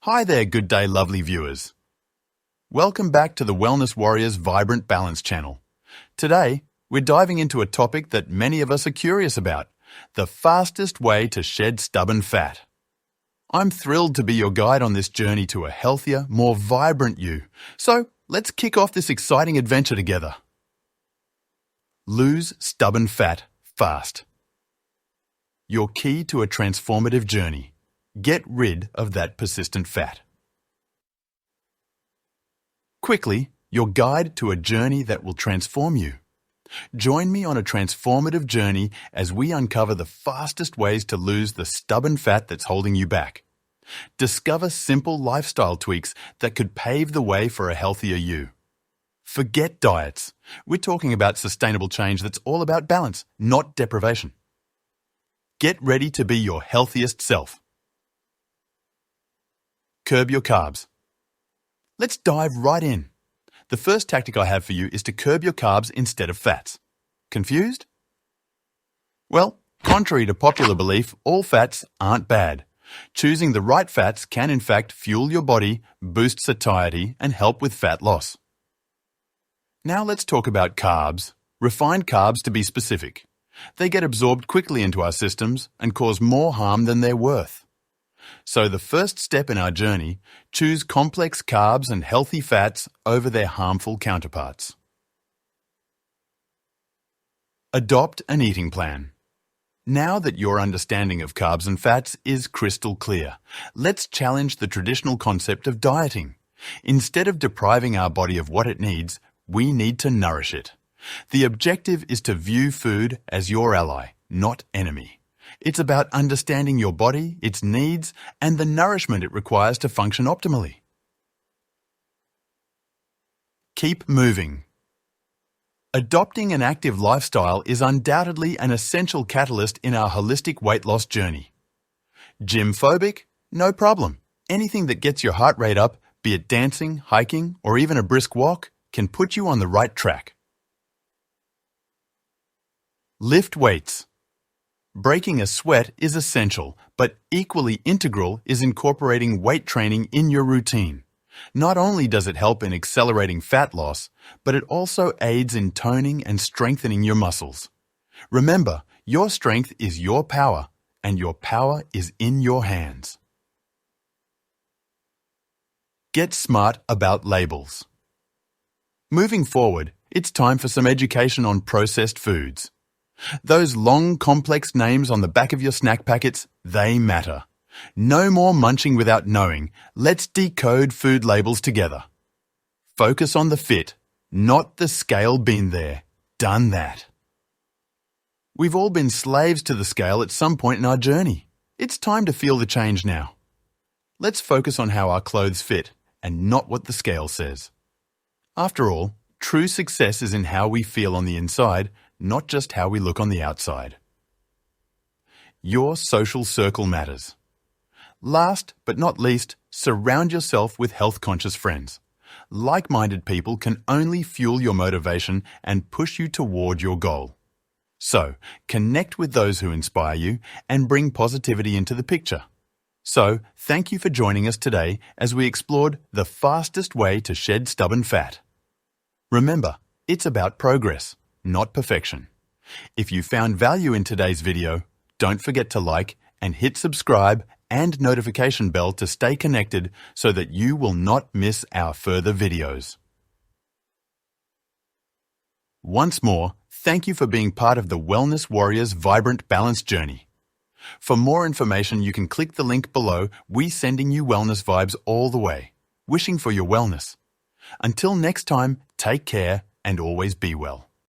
Hi there, good day, lovely viewers. Welcome back to the Wellness Warriors Vibrant Balance channel. Today, we're diving into a topic that many of us are curious about, the fastest way to shed stubborn fat. I'm thrilled to be your guide on this journey to a healthier, more vibrant you. So, let's kick off this exciting adventure together. Lose stubborn fat fast. Your key to a transformative journey. Get rid of that persistent fat. Quickly, your guide to a journey that will transform you. Join me on a transformative journey as we uncover the fastest ways to lose the stubborn fat that's holding you back. Discover simple lifestyle tweaks that could pave the way for a healthier you. Forget diets. We're talking about sustainable change that's all about balance, not deprivation. Get ready to be your healthiest self. Curb your carbs. Let's dive right in. The first tactic I have for you is to curb your carbs instead of fats. Confused? Well, contrary to popular belief, all fats aren't bad. Choosing the right fats can in fact fuel your body, boost satiety, and help with fat loss. Now let's talk about carbs. Refined carbs to be specific. They get absorbed quickly into our systems and cause more harm than they're worth. So the first step in our journey, choose complex carbs and healthy fats over their harmful counterparts. Adopt an eating plan. Now that your understanding of carbs and fats is crystal clear, let's challenge the traditional concept of dieting. Instead of depriving our body of what it needs, we need to nourish it. The objective is to view food as your ally, not enemy. It's about understanding your body, its needs, and the nourishment it requires to function optimally. Keep moving. Adopting an active lifestyle is undoubtedly an essential catalyst in our holistic weight loss journey. Gym phobic? No problem. Anything that gets your heart rate up, be it dancing, hiking, or even a brisk walk, can put you on the right track. Lift weights. Breaking a sweat is essential, but equally integral is incorporating weight training in your routine. Not only does it help in accelerating fat loss, but it also aids in toning and strengthening your muscles. Remember, your strength is your power, and your power is in your hands. Get smart about labels. Moving forward, it's time for some education on processed foods. Those long, complex names on the back of your snack packets, they matter. No more munching without knowing. Let's decode food labels together. Focus on the fit, not the scale. Been there, done that. We've all been slaves to the scale at some point in our journey. It's time to feel the change now. Let's focus on how our clothes fit and not what the scale says. After all, true success is in how we feel on the inside, not just how we look on the outside. Your social circle matters. Last but not least, surround yourself with health-conscious friends. Like-minded people can only fuel your motivation and push you toward your goal. So, connect with those who inspire you and bring positivity into the picture. So, thank you for joining us today as we explored the fastest way to shed stubborn fat. Remember, it's about progress, not perfection. If you found value in today's video, don't forget to like and hit subscribe and notification bell to stay connected so that you will not miss our further videos. Once more, thank you for being part of the Wellness Warriors Vibrant Balance journey. For more information, you can click the link below. We're sending you wellness vibes all the way, wishing for your wellness. Until next time, take care and always be well.